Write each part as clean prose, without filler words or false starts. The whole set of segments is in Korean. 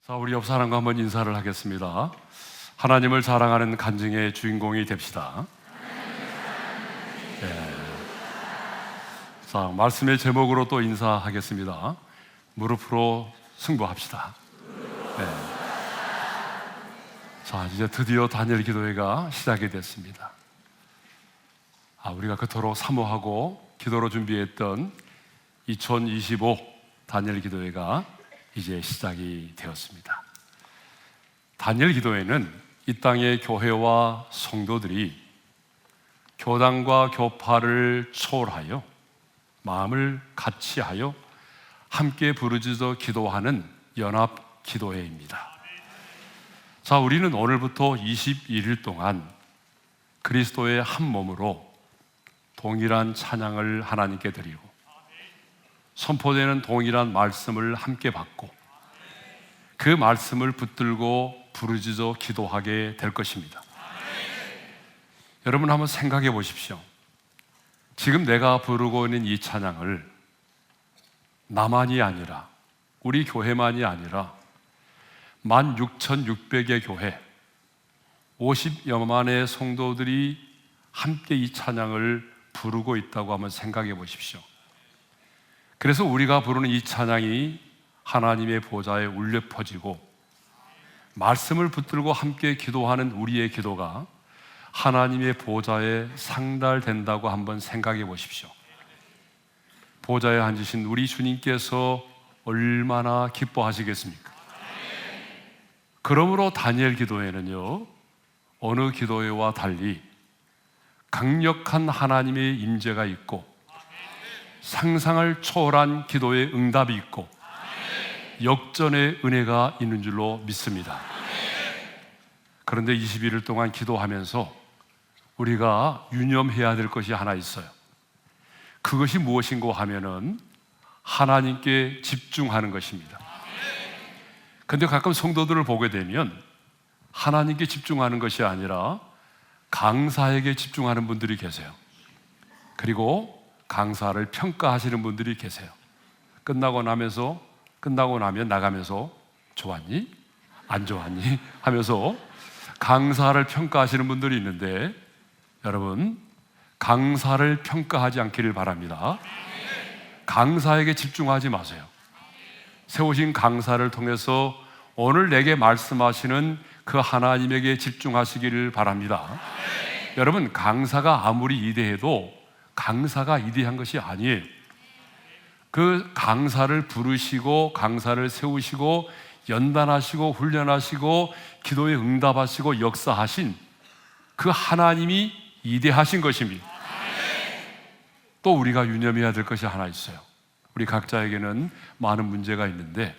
자, 우리 옆 사람과 한번 인사를 하겠습니다. 하나님을 사랑하는 간증의 주인공이 됩시다. 네. 자, 말씀의 제목으로 또 인사하겠습니다. 무릎으로 승부합시다. 네. 자, 이제 드디어 다니엘 기도회가 시작이 됐습니다. 우리가 그토록 사모하고 기도로 준비했던 2025 다니엘 기도회가 이제 시작이 되었습니다. 다니엘 기도회는 이 땅의 교회와 성도들이 교단과 교파를 초월하여 마음을 같이하여 함께 부르짖어 기도하는 연합 기도회입니다. 자, 우리는 오늘부터 21일 동안 그리스도의 한 몸으로 동일한 찬양을 하나님께 드리고 선포되는 동일한 말씀을 함께 받고 그 말씀을 붙들고 부르짖어 기도하게 될 것입니다. 여러분 한번 생각해 보십시오. 지금 내가 부르고 있는 이 찬양을 나만이 아니라 우리 교회만이 아니라 16,600의 교회 50여만의 성도들이 함께 이 찬양을 부르고 있다고 한번 생각해 보십시오. 그래서 우리가 부르는 이 찬양이 하나님의 보좌에 울려 퍼지고 말씀을 붙들고 함께 기도하는 우리의 기도가 하나님의 보좌에 상달된다고 한번 생각해 보십시오. 보좌에 앉으신 우리 주님께서 얼마나 기뻐하시겠습니까? 그러므로 다니엘 기도회는요, 어느 기도회와 달리 강력한 하나님의 임재가 있고 상상을 초월한 기도의 응답이 있고 역전의 은혜가 있는 줄로 믿습니다. 그런데 21일 동안 기도하면서 우리가 유념해야 될 것이 하나 있어요. 그것이 무엇인고 하면은 하나님께 집중하는 것입니다. 그런데 가끔 성도들을 보게 되면 하나님께 집중하는 것이 아니라 강사에게 집중하는 분들이 계세요. 그리고 강사를 평가하시는 분들이 계세요. 끝나고 나면 나가면서 좋았니? 안 좋았니? 하면서 강사를 평가하시는 분들이 있는데 여러분, 강사를 평가하지 않기를 바랍니다. 강사에게 집중하지 마세요. 세우신 강사를 통해서 오늘 내게 말씀하시는 그 하나님에게 집중하시기를 바랍니다. 여러분, 강사가 아무리 위대해도 강사가 위대한 것이 아니에요. 그 강사를 부르시고 강사를 세우시고 연단하시고 훈련하시고 기도에 응답하시고 역사하신 그 하나님이 위대하신 것입니다. 또 우리가 유념해야 될 것이 하나 있어요. 우리 각자에게는 많은 문제가 있는데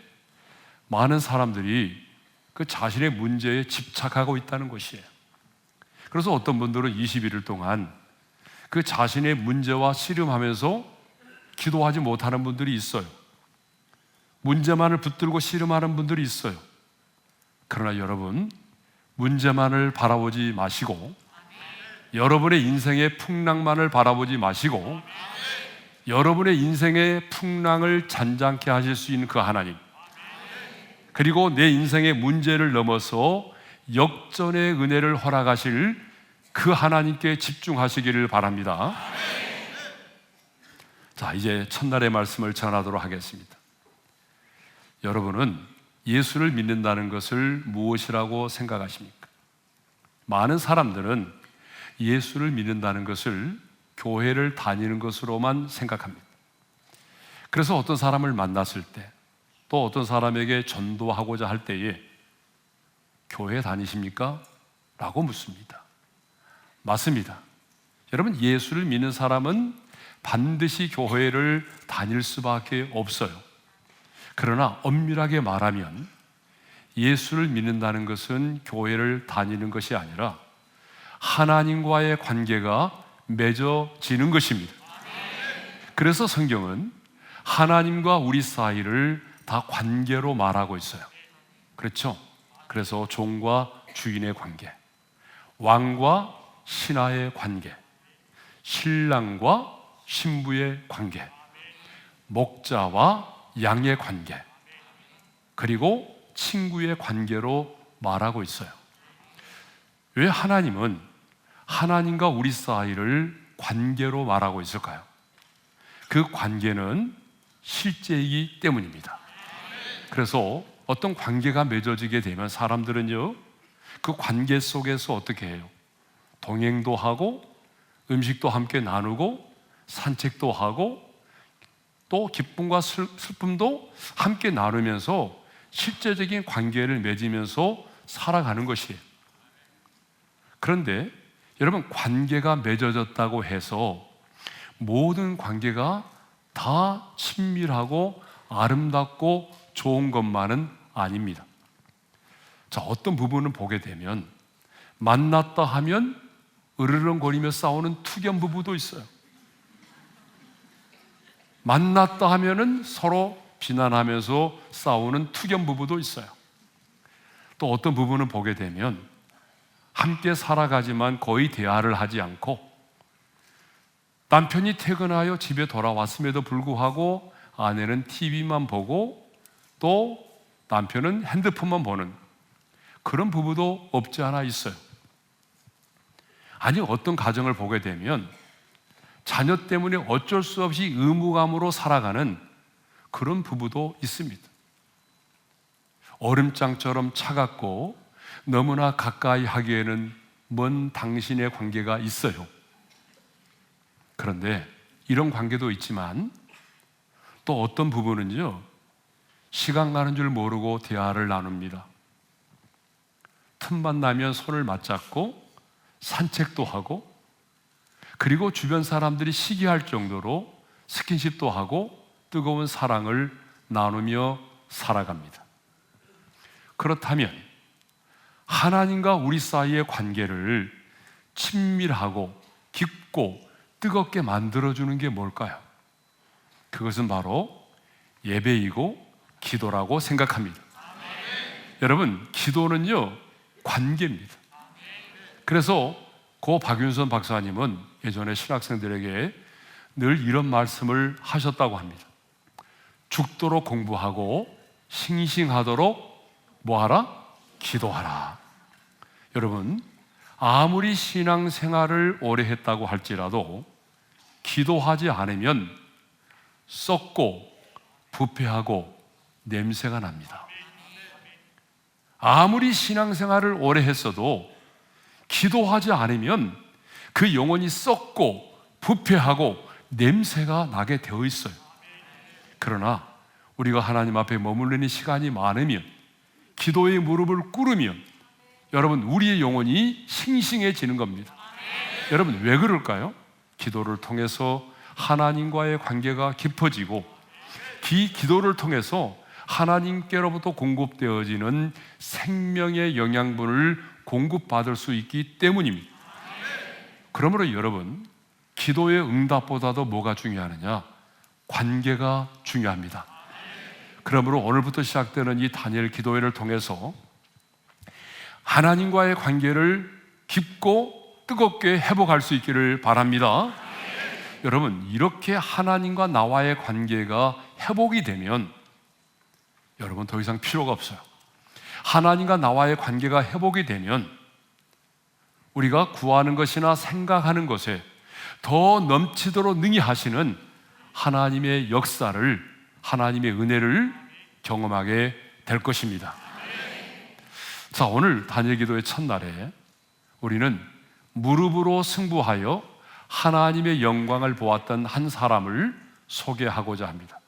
많은 사람들이 그 자신의 문제에 집착하고 있다는 것이에요. 그래서 어떤 분들은 21일 동안 그 자신의 문제와 씨름하면서 기도하지 못하는 분들이 있어요. 문제만을 붙들고 씨름하는 분들이 있어요. 그러나 여러분, 문제만을 바라보지 마시고 여러분의 인생의 풍랑만을 바라보지 마시고 여러분의 인생의 풍랑을 잔잔케 하실 수 있는 그 하나님, 그리고 내 인생의 문제를 넘어서 역전의 은혜를 허락하실 그 하나님께 집중하시기를 바랍니다. 자, 이제 첫날의 말씀을 전하도록 하겠습니다. 여러분은 예수를 믿는다는 것을 무엇이라고 생각하십니까? 많은 사람들은 예수를 믿는다는 것을 교회를 다니는 것으로만 생각합니다. 그래서 어떤 사람을 만났을 때, 또 어떤 사람에게 전도하고자 할 때에 교회 다니십니까? 라고 묻습니다. 맞습니다. 여러분, 예수를 믿는 사람은 반드시 교회를 다닐 수밖에 없어요. 그러나 엄밀하게 말하면 예수를 믿는다는 것은 교회를 다니는 것이 아니라 하나님과의 관계가 맺어지는 것입니다. 그래서 성경은 하나님과 우리 사이를 다 관계로 말하고 있어요. 그렇죠? 그래서 종과 주인의 관계, 왕과 신하의 관계, 신랑과 신부의 관계, 목자와 양의 관계, 그리고 친구의 관계로 말하고 있어요. 왜 하나님은 하나님과 우리 사이를 관계로 말하고 있을까요? 그 관계는 실제이기 때문입니다. 그래서 어떤 관계가 맺어지게 되면 사람들은요, 그 관계 속에서 어떻게 해요? 동행도 하고, 음식도 함께 나누고, 산책도 하고, 또 기쁨과 슬픔도 함께 나누면서 실제적인 관계를 맺으면서 살아가는 것이에요. 그런데 여러분, 관계가 맺어졌다고 해서 모든 관계가 다 친밀하고 아름답고 좋은 것만은 아닙니다. 자, 어떤 부분을 보게 되면 만났다 하면 으르렁거리며 싸우는 투견 부부도 있어요. 만났다 하면은 서로 비난하면서 싸우는 투견 부부도 있어요. 또 어떤 부분을 보게 되면 함께 살아가지만 거의 대화를 하지 않고 남편이 퇴근하여 집에 돌아왔음에도 불구하고 아내는 TV만 보고 또 남편은 핸드폰만 보는 그런 부부도 없지 않아 있어요. 아니, 어떤 가정을 보게 되면 자녀 때문에 어쩔 수 없이 의무감으로 살아가는 그런 부부도 있습니다. 얼음장처럼 차갑고 너무나 가까이 하기에는 먼 당신의 관계가 있어요. 그런데 이런 관계도 있지만 또 어떤 부부는요, 시간 가는 줄 모르고 대화를 나눕니다. 틈만 나면 손을 맞잡고 산책도 하고, 그리고 주변 사람들이 시기할 정도로 스킨십도 하고 뜨거운 사랑을 나누며 살아갑니다. 그렇다면 하나님과 우리 사이의 관계를 친밀하고 깊고 뜨겁게 만들어주는 게 뭘까요? 그것은 바로 예배이고 기도라고 생각합니다. 여러분, 기도는요, 관계입니다. 그래서 고 박윤선 박사님은 예전에 신학생들에게 늘 이런 말씀을 하셨다고 합니다. 죽도록 공부하고 싱싱하도록 뭐하라? 기도하라. 여러분, 아무리 신앙생활을 오래 했다고 할지라도 기도하지 않으면 썩고 부패하고 냄새가 납니다. 아무리 신앙생활을 오래 했어도 기도하지 않으면 그 영혼이 썩고 부패하고 냄새가 나게 되어 있어요. 그러나 우리가 하나님 앞에 머무르는 시간이 많으면, 기도의 무릎을 꿇으면 여러분, 우리의 영혼이 싱싱해지는 겁니다. 여러분, 왜 그럴까요? 기도를 통해서 하나님과의 관계가 깊어지고, 기도를 통해서 하나님께로부터 공급되어지는 생명의 영양분을 공급받을 수 있기 때문입니다. 그러므로 여러분, 기도의 응답보다도 뭐가 중요하느냐? 관계가 중요합니다. 그러므로 오늘부터 시작되는 이 다니엘 기도회를 통해서 하나님과의 관계를 깊고 뜨겁게 회복할 수 있기를 바랍니다. 여러분, 이렇게 하나님과 나와의 관계가 회복이 되면 여러분, 더 이상 필요가 없어요. 하나님과 나와의 관계가 회복이 되면 우리가 구하는 것이나 생각하는 것에 더 넘치도록 능히 하시는 하나님의 역사를, 하나님의 은혜를 경험하게 될 것입니다. 자, 오늘 다니엘 기도의 첫날에 우리는 무릎으로 승부하여 하나님의 영광을 보았던 한 사람을 소개하고자 합니다.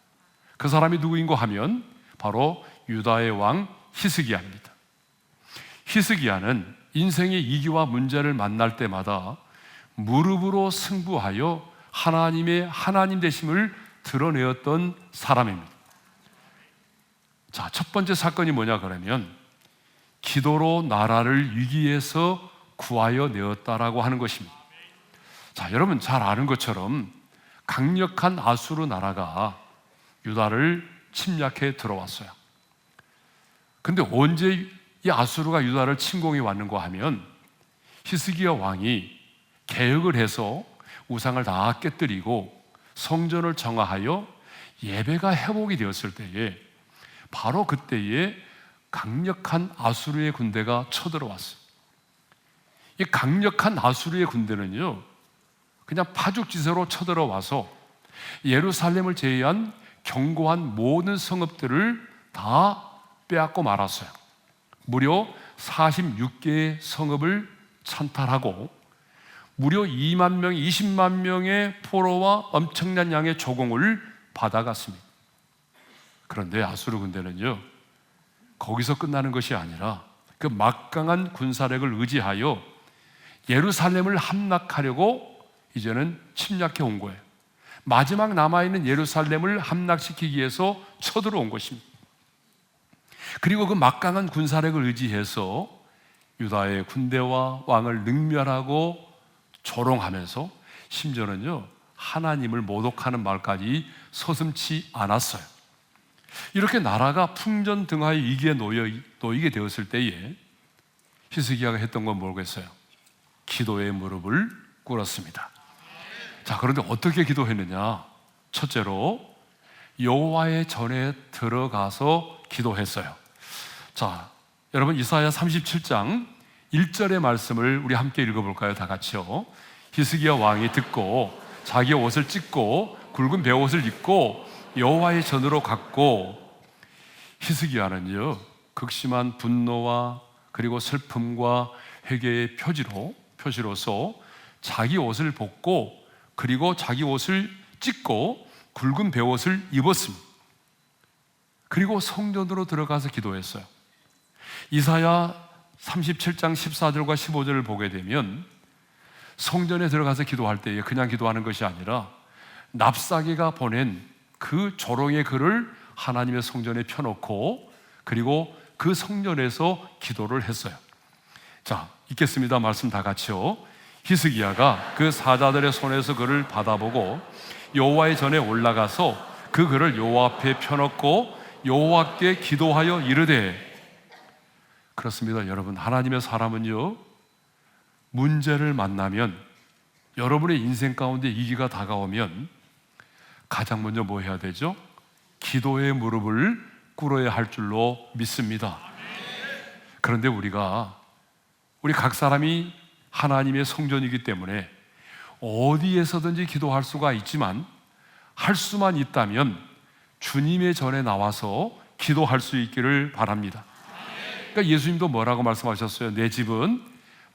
그 사람이 누구인고 하면 바로 유다의 왕 히스기야입니다. 히스기야는 인생의 위기와 문제를 만날 때마다 무릎으로 승부하여 하나님의 하나님 되심을 드러내었던 사람입니다. 자, 첫 번째 사건이 뭐냐 그러면 기도로 나라를 위기에서 구하여 내었다라고 하는 것입니다. 자, 여러분 잘 아는 것처럼 강력한 아수르 나라가 유다를 침략해 들어왔어요. 근데 언제 이 아수르가 유다를 침공해 왔는가 하면 히스기야 왕이 개혁을 해서 우상을 다 깨뜨리고 성전을 정화하여 예배가 회복이 되었을 때에, 바로 그때에 강력한 아수르의 군대가 쳐들어왔어요. 이 강력한 아수르의 군대는요, 그냥 파죽지세로 쳐들어와서 예루살렘을 제외한 견고한 모든 성읍들을 다 빼앗고 말았어요. 무려 46개의 성읍을 찬탈하고 무려 2만 명, 20만 명의 포로와 엄청난 양의 조공을 받아갔습니다. 그런데 아수르 군대는요, 거기서 끝나는 것이 아니라 그 막강한 군사력을 의지하여 예루살렘을 함락하려고 이제는 침략해 온 거예요. 마지막 남아있는 예루살렘을 함락시키기 위해서 쳐들어온 것입니다. 그리고 그 막강한 군사력을 의지해서 유다의 군대와 왕을 능멸하고 조롱하면서 심지어는요, 하나님을 모독하는 말까지 서슴지 않았어요. 이렇게 나라가 풍전등화의 위기에 놓이게 되었을 때에 히스기야가 했던 건 뭐겠어요? 기도의 무릎을 꿇었습니다. 자, 그런데 어떻게 기도했느냐? 첫째로 여호와의 전에 들어가서 기도했어요. 자, 여러분 이사야 37장 1절의 말씀을 우리 함께 읽어볼까요? 다 같이요. 히스기야 왕이 듣고 자기 옷을 찢고 굵은 베옷을 입고 여호와의 전으로 갔고, 히스기야는요, 극심한 분노와 그리고 슬픔과 회개의 표시로서 자기 옷을 벗고 그리고 자기 옷을 찢고 굵은 베옷을 입었습니다. 그리고 성전으로 들어가서 기도했어요. 이사야 37장 14절과 15절을 보게 되면 성전에 들어가서 기도할 때에 그냥 기도하는 것이 아니라 랍사게가 보낸 그 조롱의 글을 하나님의 성전에 펴놓고 그리고 그 성전에서 기도를 했어요. 자, 읽겠습니다. 말씀 다 같이요. 히스기야가 그 사자들의 손에서 그를 받아보고 여호와의 전에 올라가서 그 글을 여호와 앞에 펴놓고 여호와께 기도하여 이르되. 그렇습니다, 여러분. 하나님의 사람은요, 문제를 만나면, 여러분의 인생 가운데 위기가 다가오면 가장 먼저 뭐 해야 되죠? 기도의 무릎을 꿇어야 할 줄로 믿습니다. 그런데 우리 각 사람이 하나님의 성전이기 때문에 어디에서든지 기도할 수가 있지만, 할 수만 있다면 주님의 전에 나와서 기도할 수 있기를 바랍니다. 그러니까 예수님도 뭐라고 말씀하셨어요? 내 집은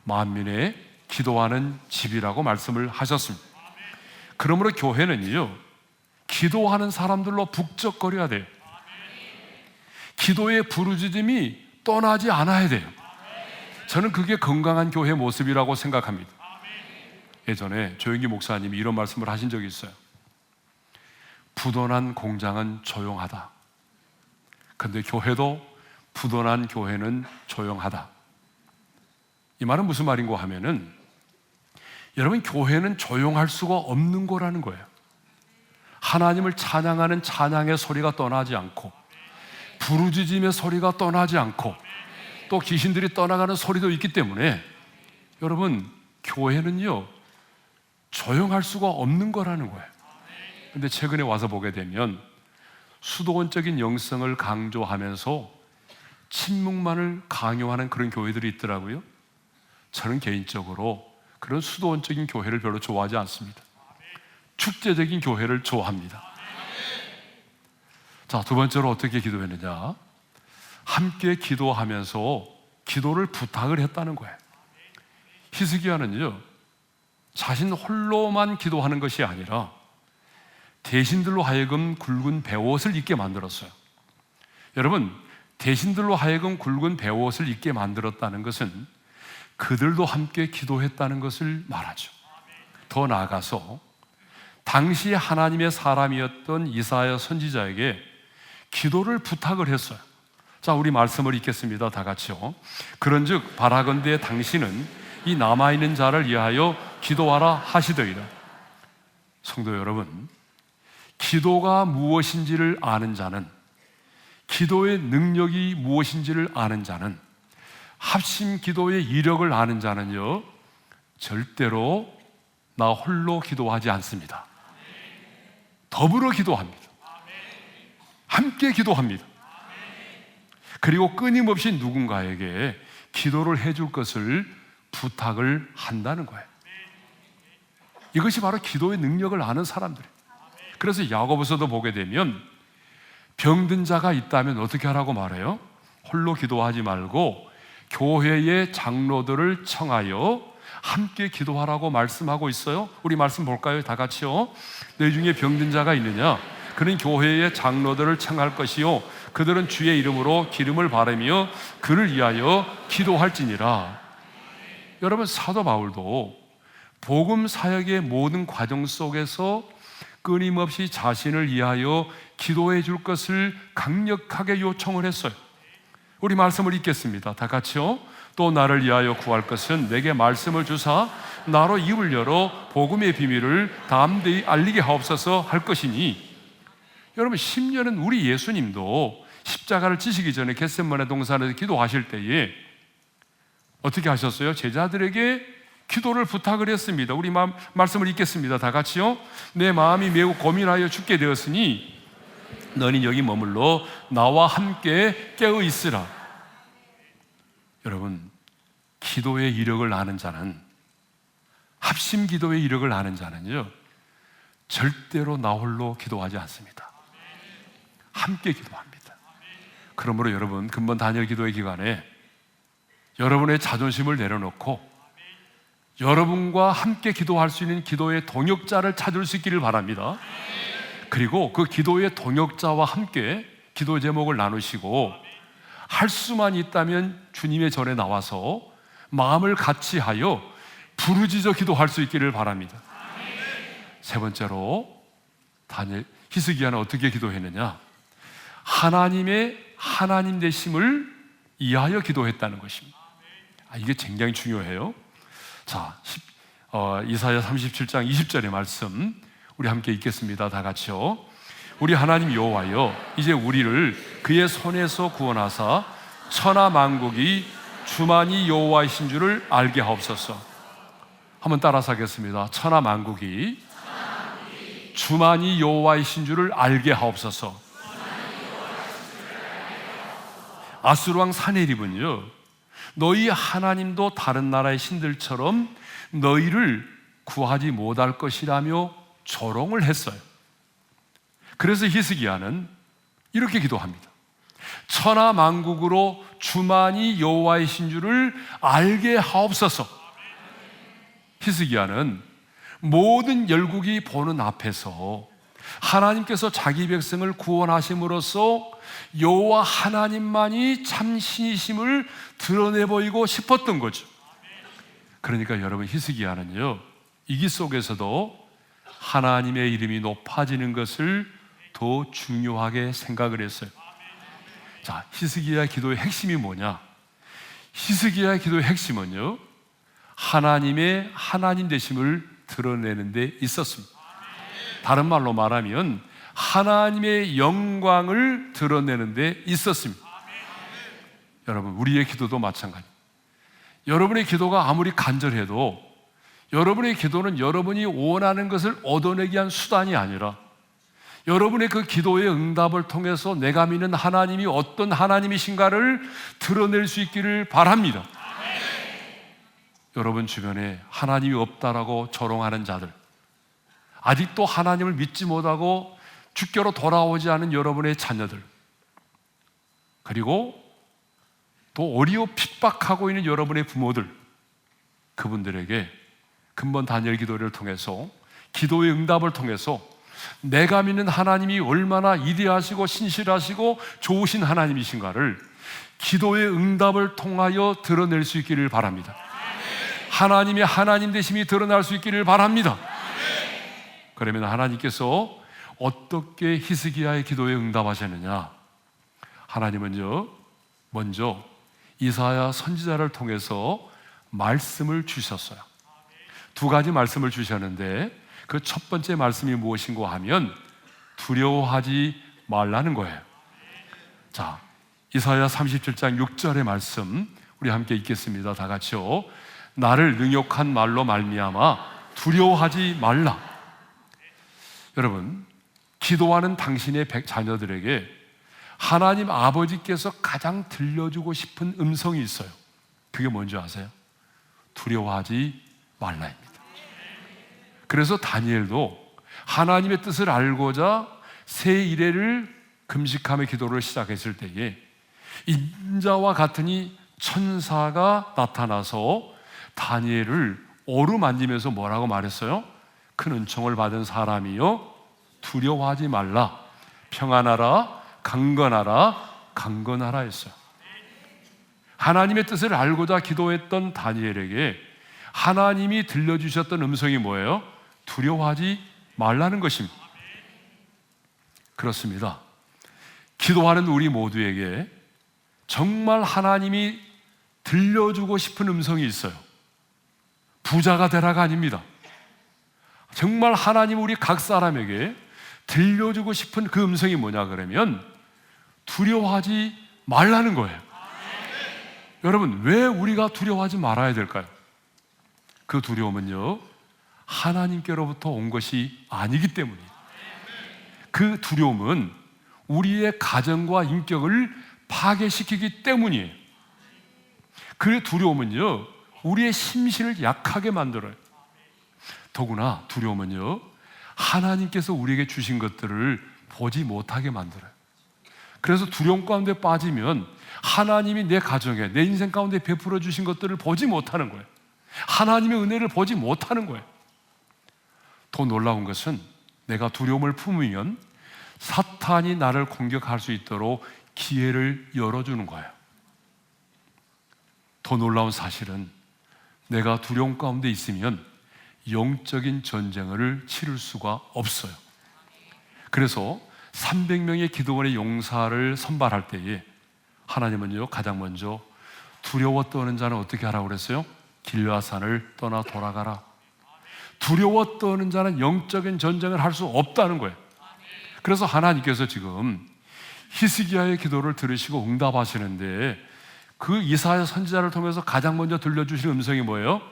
만민의 기도하는 집이라고 말씀을 하셨습니다. 그러므로 교회는요, 기도하는 사람들로 북적거려야 돼요. 기도의 부르짖음이 떠나지 않아야 돼요. 저는 그게 건강한 교회 모습이라고 생각합니다. 예전에 조영기 목사님이 이런 말씀을 하신 적이 있어요. 부도난 공장은 조용하다. 근데 교회도 부도난 교회는 조용하다. 이 말은 무슨 말인가 하면은, 여러분, 교회는 조용할 수가 없는 거라는 거예요. 하나님을 찬양하는 찬양의 소리가 떠나지 않고, 부르짖음의 소리가 떠나지 않고, 또 귀신들이 떠나가는 소리도 있기 때문에 여러분, 교회는요, 조용할 수가 없는 거라는 거예요. 근데 최근에 와서 보게 되면 수도원적인 영성을 강조하면서 침묵만을 강요하는 그런 교회들이 있더라고요. 저는 개인적으로 그런 수도원적인 교회를 별로 좋아하지 않습니다. 축제적인 교회를 좋아합니다. 자, 두 번째로 어떻게 기도했느냐? 함께 기도하면서 기도를 부탁을 했다는 거예요. 히스기야는요, 자신 홀로만 기도하는 것이 아니라 대신들로 하여금 굵은 베옷을 입게 만들었어요. 여러분, 대신들로 하여금 굵은 베옷을 입게 만들었다는 것은 그들도 함께 기도했다는 것을 말하죠. 더 나아가서 당시 하나님의 사람이었던 이사야 선지자에게 기도를 부탁을 했어요. 자, 우리 말씀을 읽겠습니다. 다 같이요. 그런즉 바라건대 당신은 이 남아있는 자를 위하여 기도하라 하시더이다. 성도 여러분, 기도가 무엇인지를 아는 자는, 기도의 능력이 무엇인지를 아는 자는, 합심 기도의 이력을 아는 자는요, 절대로 나 홀로 기도하지 않습니다. 더불어 기도합니다. 함께 기도합니다. 그리고 끊임없이 누군가에게 기도를 해줄 것을 부탁을 한다는 거예요. 이것이 바로 기도의 능력을 아는 사람들이에요. 그래서 야고보서도 보게 되면 병든 자가 있다면 어떻게 하라고 말해요? 홀로 기도하지 말고 교회의 장로들을 청하여 함께 기도하라고 말씀하고 있어요. 우리 말씀 볼까요? 다 같이요. 내 중에 병든 자가 있느냐? 그는 교회의 장로들을 청할 것이요 그들은 주의 이름으로 기름을 바르며 그를 위하여 기도할지니라. 여러분, 사도 바울도 복음 사역의 모든 과정 속에서 끊임없이 자신을 위하여 기도해 줄 것을 강력하게 요청을 했어요. 우리 말씀을 읽겠습니다. 다 같이요. 또 나를 위하여 구할 것은 내게 말씀을 주사 나로 입을 열어 복음의 비밀을 담대히 알리게 하옵소서 할 것이니. 여러분, 심지어는 우리 예수님도 십자가를 지시기 전에 겟세마네 동산에서 기도하실 때에 어떻게 하셨어요? 제자들에게 기도를 부탁을 했습니다. 우리 말씀을 읽겠습니다. 다 같이요. 내 마음이 매우 고민하여 죽게 되었으니 너는 여기 머물러 나와 함께 깨어 있으라. 여러분, 기도의 이력을 아는 자는, 합심 기도의 이력을 아는 자는요, 절대로 나 홀로 기도하지 않습니다. 함께 기도합니다. 그러므로 여러분, 근본 단열 기도의 기간에 여러분의 자존심을 내려놓고 여러분과 함께 기도할 수 있는 기도의 동역자를 찾을 수 있기를 바랍니다. 그리고 그 기도의 동역자와 함께 기도 제목을 나누시고 할 수만 있다면 주님의 전에 나와서 마음을 같이 하여 부르짖어 기도할 수 있기를 바랍니다. 세 번째로 히스기야는 어떻게 기도했느냐? 하나님의 하나님 되심을 이하여 기도했다는 것입니다. 이게 굉장히 중요해요. 자, 이사야 37장 20절의 말씀 우리 함께 읽겠습니다. 다 같이요. 우리 하나님 여호와여, 이제 우리를 그의 손에서 구원하사 천하 만국이 주만이 여호와이신 줄을 알게 하옵소서. 한번 따라서 하겠습니다. 천하 만국이 주만이 여호와이신 줄을 알게 하옵소서. 아수르 왕 사네립은요, 너희 하나님도 다른 나라의 신들처럼 너희를 구하지 못할 것이라며 조롱을 했어요. 그래서 히스기야는 이렇게 기도합니다. 천하 만국으로 주만이 여호와이신 줄을 알게 하옵소서. 히스기야는 모든 열국이 보는 앞에서 하나님께서 자기 백성을 구원하심으로써 여호와 하나님만이 참 신이심을 드러내 보이고 싶었던 거죠. 그러니까 여러분, 히스기야는요, 이기 속에서도 하나님의 이름이 높아지는 것을 더 중요하게 생각을 했어요. 자, 히스기야의 기도의 핵심이 뭐냐? 히스기야의 기도의 핵심은요, 하나님의 하나님 되심을 드러내는 데 있었습니다. 다른 말로 말하면 하나님의 영광을 드러내는 데 있었습니다. 여러분, 우리의 기도도 마찬가지. 여러분의 기도가 아무리 간절해도 여러분의 기도는 여러분이 원하는 것을 얻어내기 위한 수단이 아니라 여러분의 그 기도의 응답을 통해서 내가 믿는 하나님이 어떤 하나님이신가를 드러낼 수 있기를 바랍니다. 여러분 주변에 하나님이 없다라고 조롱하는 자들, 아직도 하나님을 믿지 못하고 주께로 돌아오지 않은 여러분의 자녀들, 그리고 또 어리고 핍박하고 있는 여러분의 부모들, 그분들에게 근본 단열 기도를 통해서, 기도의 응답을 통해서 내가 믿는 하나님이 얼마나 위대하시고 신실하시고 좋으신 하나님이신가를 기도의 응답을 통하여 드러낼 수 있기를 바랍니다. 하나님의 하나님 되심이 드러날 수 있기를 바랍니다. 그러면 하나님께서 어떻게 히스기야의 기도에 응답하셨느냐? 하나님은요, 먼저 이사야 선지자를 통해서 말씀을 주셨어요. 두 가지 말씀을 주셨는데 그 첫 번째 말씀이 무엇인가 하면 두려워하지 말라는 거예요. 자, 이사야 37장 6절의 말씀 우리 함께 읽겠습니다. 다 같이요. 나를 능욕한 말로 말미암아 두려워하지 말라. 여러분, 기도하는 당신의 자녀들에게 하나님 아버지께서 가장 들려주고 싶은 음성이 있어요. 그게 뭔지 아세요? 두려워하지 말라입니다. 그래서 다니엘도 하나님의 뜻을 알고자 새 이래를 금식하며 기도를 시작했을 때에 인자와 같으니 천사가 나타나서 다니엘을 어루만지면서 뭐라고 말했어요? 큰 은총을 받은 사람이요 두려워하지 말라, 평안하라, 강건하라 했어요. 하나님의 뜻을 알고자 기도했던 다니엘에게 하나님이 들려주셨던 음성이 뭐예요? 두려워하지 말라는 것입니다. 그렇습니다. 기도하는 우리 모두에게 정말 하나님이 들려주고 싶은 음성이 있어요. 부자가 되라가 아닙니다. 정말 하나님 우리 각 사람에게 들려주고 싶은 그 음성이 뭐냐 그러면 두려워하지 말라는 거예요. 여러분, 왜 우리가 두려워하지 말아야 될까요? 그 두려움은요, 하나님께로부터 온 것이 아니기 때문이에요. 그 두려움은 우리의 가정과 인격을 파괴시키기 때문이에요. 그 두려움은요, 우리의 심신을 약하게 만들어요. 더구나 두려움은요, 하나님께서 우리에게 주신 것들을 보지 못하게 만들어요. 그래서 두려움 가운데 빠지면 하나님이 내 가정에, 내 인생 가운데 베풀어 주신 것들을 보지 못하는 거예요. 하나님의 은혜를 보지 못하는 거예요. 더 놀라운 것은 내가 두려움을 품으면 사탄이 나를 공격할 수 있도록 기회를 열어주는 거예요. 더 놀라운 사실은 내가 두려움 가운데 있으면 영적인 전쟁을 치를 수가 없어요. 그래서 300명의 기도원의 용사를 선발할 때에 하나님은요, 가장 먼저 두려워 떠는 자는 어떻게 하라고 그랬어요? 길라산을 떠나 돌아가라. 두려워 떠는 자는 영적인 전쟁을 할 수 없다는 거예요. 그래서 하나님께서 지금 히스기야의 기도를 들으시고 응답하시는데 그 이사야 선지자를 통해서 가장 먼저 들려주신 음성이 뭐예요?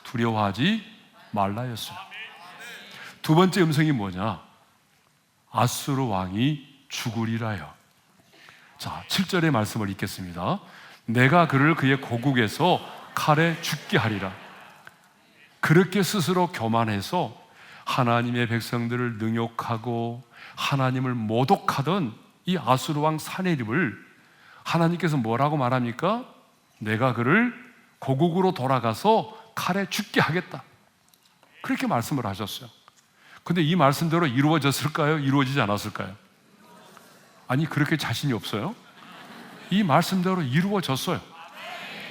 두려워하지 말라였어요. 두 번째 음성이 뭐냐? 아수르 왕이 죽으리라요. 자, 7절의 말씀을 읽겠습니다. 내가 그를 그의 고국에서 칼에 죽게 하리라. 그렇게 스스로 교만해서 하나님의 백성들을 능욕하고 하나님을 모독하던 이 아수르 왕 사네립을 하나님께서 뭐라고 말합니까? 내가 그를 고국으로 돌아가서 칼에 죽게 하겠다. 그렇게 말씀을 하셨어요. 근데 이 말씀대로 이루어졌을까요? 이루어지지 않았을까요? 아니, 그렇게 자신이 없어요. 이 말씀대로 이루어졌어요.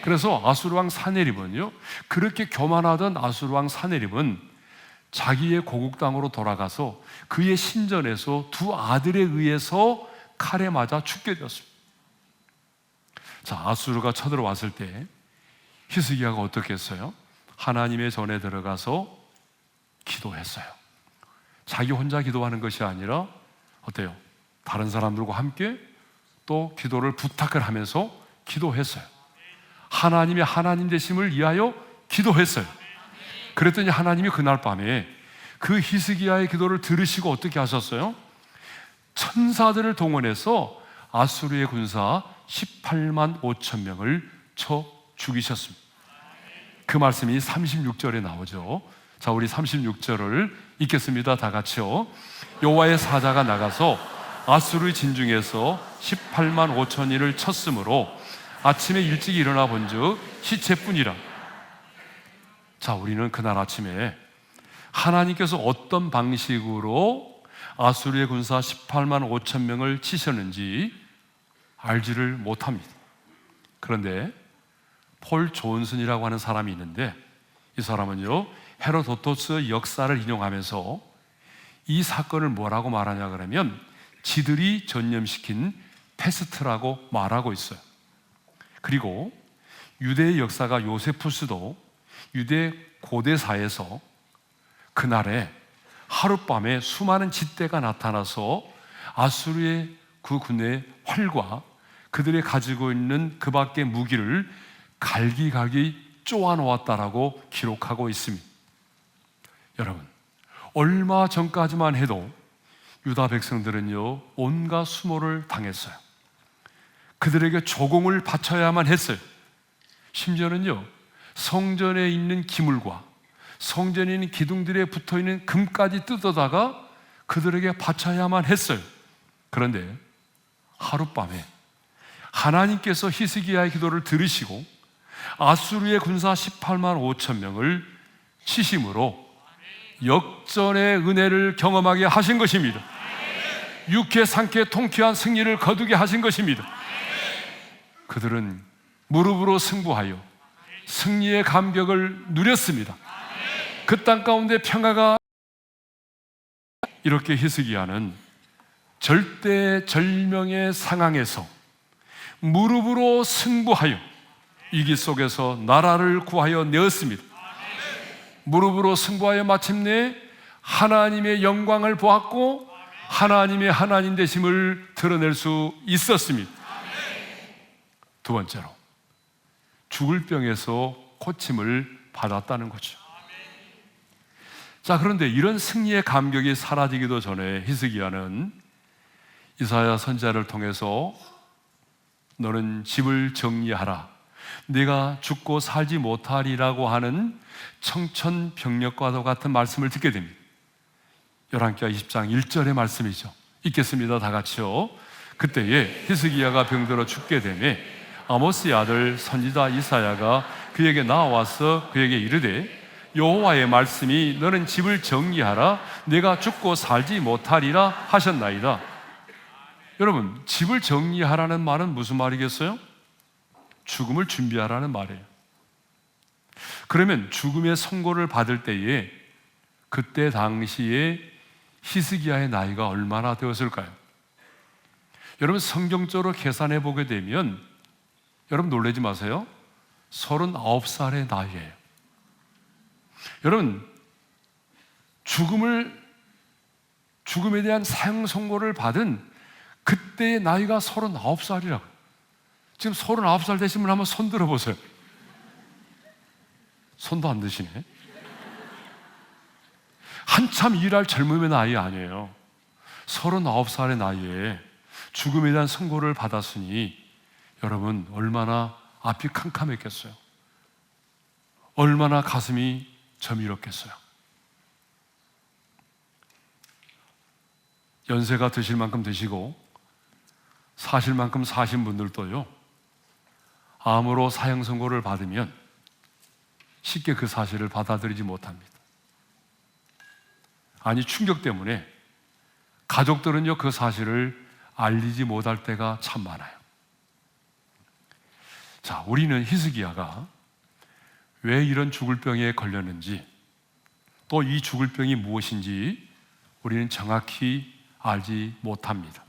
그래서 아수르 왕 사네립은요, 그렇게 교만하던 아수르 왕 사네립은 자기의 고국 땅으로 돌아가서 그의 신전에서 두 아들에 의해서 칼에 맞아 죽게 되었습니다. 자, 아수르가 쳐들어왔을 때 히스기야가 어떻게 했어요? 하나님의 전에 들어가서 기도했어요. 자기 혼자 기도하는 것이 아니라 어때요? 다른 사람들과 함께 또 기도를 부탁을 하면서 기도했어요. 하나님의 하나님 되심을 위하여 기도했어요. 그랬더니 하나님이 그날 밤에 그 히스기야의 기도를 들으시고 어떻게 하셨어요? 천사들을 동원해서 아수르의 군사 18만 5천 명을 쳐 죽이셨습니다. 그 말씀이 36절에 나오죠. 자, 우리 36절을 읽겠습니다. 다 같이요. 여호와의 사자가 나가서 아수르의 진중에서 18만 5천이를 쳤으므로 아침에 일찍 일어나 본즉 시체뿐이라. 자, 우리는 그날 아침에 하나님께서 어떤 방식으로 아수르의 군사 18만 5천 명을 치셨는지 알지를 못합니다. 그런데 폴 존슨이라고 하는 사람이 있는데 이 사람은요, 헤로도토스 역사를 인용하면서 이 사건을 뭐라고 말하냐 그러면 지들이 전염시킨 패스트라고 말하고 있어요. 그리고 유대의 역사가 요세푸스도 유대 고대사에서 그날에 하룻밤에 수많은 짓대가 나타나서 아수르의 그 군대의 활과 그들이 가지고 있는 그 밖의 무기를 갈기갈기 쪼아놓았다라고 기록하고 있습니다. 여러분, 얼마 전까지만 해도 유다 백성들은요, 온갖 수모를 당했어요. 그들에게 조공을 바쳐야만 했어요. 심지어는요, 성전에 있는 기물과 성전에 있는 기둥들에 붙어있는 금까지 뜯어다가 그들에게 바쳐야만 했어요. 그런데 하룻밤에 하나님께서 히스기야의 기도를 들으시고 아수르의 군사 18만 5천 명을 치심으로 역전의 은혜를 경험하게 하신 것입니다. 육회 상쾌 통쾌한 승리를 거두게 하신 것입니다. 그들은 무릎으로 승부하여 승리의 감격을 누렸습니다. 그 땅 가운데 평화가. 이렇게 히스기야는 절대절명의 상황에서 무릎으로 승부하여 위기 속에서 나라를 구하여 내었습니다. 무릎으로 승부하여 마침내 하나님의 영광을 보았고 하나님의 하나님 되심을 드러낼 수 있었습니다. 두 번째로, 죽을 병에서 고침을 받았다는 거죠. 자, 그런데 이런 승리의 감격이 사라지기도 전에 히스기야는 이사야 선지자를 통해서 너는 집을 정리하라, 내가 죽고 살지 못하리라고 하는 청천벽력과도 같은 말씀을 듣게 됩니다. 열왕기하 20장 1절의 말씀이죠. 읽겠습니다. 다 같이요. 그때에 히스기야가 병들어 죽게 되매 아모스의 아들 선지자 이사야가 그에게 나와서 그에게 이르되 여호와의 말씀이 너는 집을 정리하라, 내가 죽고 살지 못하리라 하셨나이다. 여러분, 집을 정리하라는 말은 무슨 말이겠어요? 죽음을 준비하라는 말이에요. 그러면 죽음의 선고를 받을 때에 그때 당시에 히스기야의 나이가 얼마나 되었을까요? 여러분, 성경적으로 계산해 보게 되면 여러분 놀라지 마세요. 39살의 나이예요. 여러분, 죽음에 대한 사형 선고를 받은 그때의 나이가 39살이라고요. 지금 39살 되신 분 한번 손 들어보세요. 손도 안 드시네. 한참 일할 젊음의 나이 아니에요. 39살의 나이에 죽음에 대한 선고를 받았으니 여러분 얼마나 앞이 캄캄했겠어요. 얼마나 가슴이 저미롭겠어요. 연세가 드실 만큼 드시고 사실 만큼 사신 분들도요, 암으로 사형 선고를 받으면 쉽게 그 사실을 받아들이지 못합니다. 아니, 충격 때문에 가족들은요 그 사실을 알리지 못할 때가 참 많아요. 자, 우리는 히스기야가 왜 이런 죽을 병에 걸렸는지, 또 이 죽을 병이 무엇인지 우리는 정확히 알지 못합니다.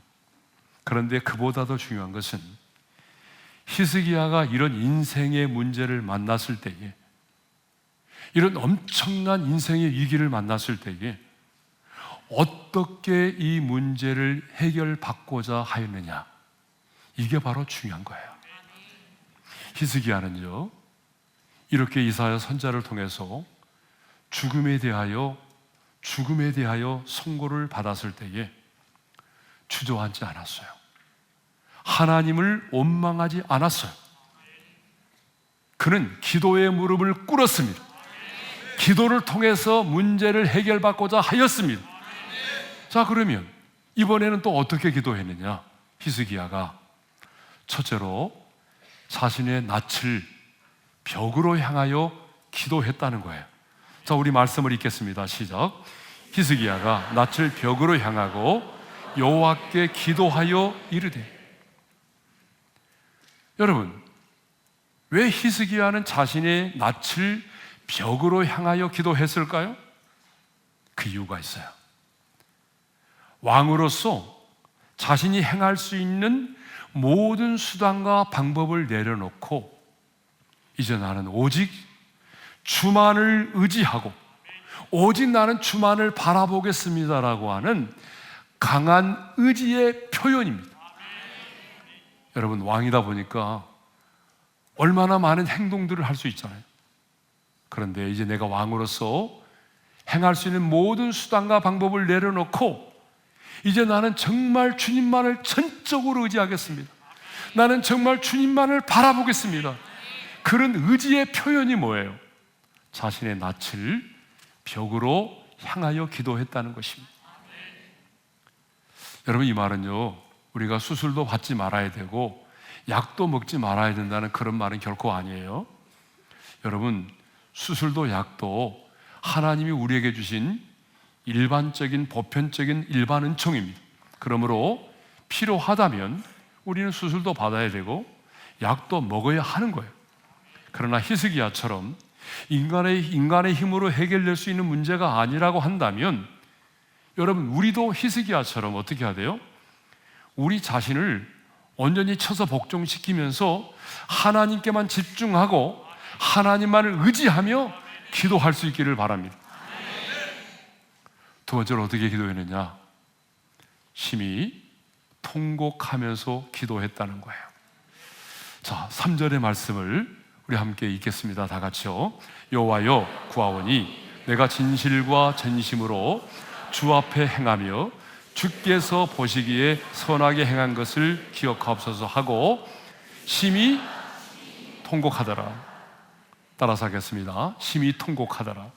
그런데 그보다 더 중요한 것은 히스기야가 이런 인생의 문제를 만났을 때에, 이런 엄청난 인생의 위기를 만났을 때에 어떻게 이 문제를 해결받고자 하였느냐, 이게 바로 중요한 거예요. 히스기야는요 이렇게 이사야 선지자를 통해서 죽음에 대하여 선고를 받았을 때에 주저앉지 않았어요. 하나님을 원망하지 않았어요. 그는 기도의 무릎을 꿇었습니다. 기도를 통해서 문제를 해결받고자 하였습니다. 자, 그러면 이번에는 또 어떻게 기도했느냐? 히스기야가 첫째로 자신의 낯을 벽으로 향하여 기도했다는 거예요. 자, 우리 말씀을 읽겠습니다. 시작. 히스기야가 낯을 벽으로 향하고 여호와께 기도하여 이르되. 여러분, 왜 히스기야는 자신의 낯을 벽으로 향하여 기도했을까요? 그 이유가 있어요. 왕으로서 자신이 행할 수 있는 모든 수단과 방법을 내려놓고 이제 나는 오직 주만을 의지하고 오직 나는 주만을 바라보겠습니다라고 하는 강한 의지의 표현입니다. 여러분, 왕이다 보니까 얼마나 많은 행동들을 할 수 있잖아요. 그런데 이제 내가 왕으로서 행할 수 있는 모든 수단과 방법을 내려놓고 이제 나는 정말 주님만을 전적으로 의지하겠습니다. 나는 정말 주님만을 바라보겠습니다. 그런 의지의 표현이 뭐예요? 자신의 낯을 벽으로 향하여 기도했다는 것입니다. 여러분, 이 말은요, 우리가 수술도 받지 말아야 되고 약도 먹지 말아야 된다는 그런 말은 결코 아니에요. 여러분, 수술도 약도 하나님이 우리에게 주신 일반적인 보편적인 일반 은총입니다. 그러므로 필요하다면 우리는 수술도 받아야 되고 약도 먹어야 하는 거예요. 그러나 히스기야처럼 인간의 힘으로 해결될 수 있는 문제가 아니라고 한다면, 여러분, 우리도 히스기야처럼 어떻게 해야 돼요? 우리 자신을 온전히 쳐서 복종시키면서 하나님께만 집중하고 하나님만을 의지하며 기도할 수 있기를 바랍니다. 두 번째로 어떻게 기도했느냐? 심히 통곡하면서 기도했다는 거예요. 자, 3절의 말씀을 우리 함께 읽겠습니다. 다 같이요. 여호와여 구하오니 내가 진실과 전심으로 주 앞에 행하며 주께서 보시기에 선하게 행한 것을 기억하옵소서 하고 심히 통곡하더라. 따라서 하겠습니다. 심히 통곡하더라.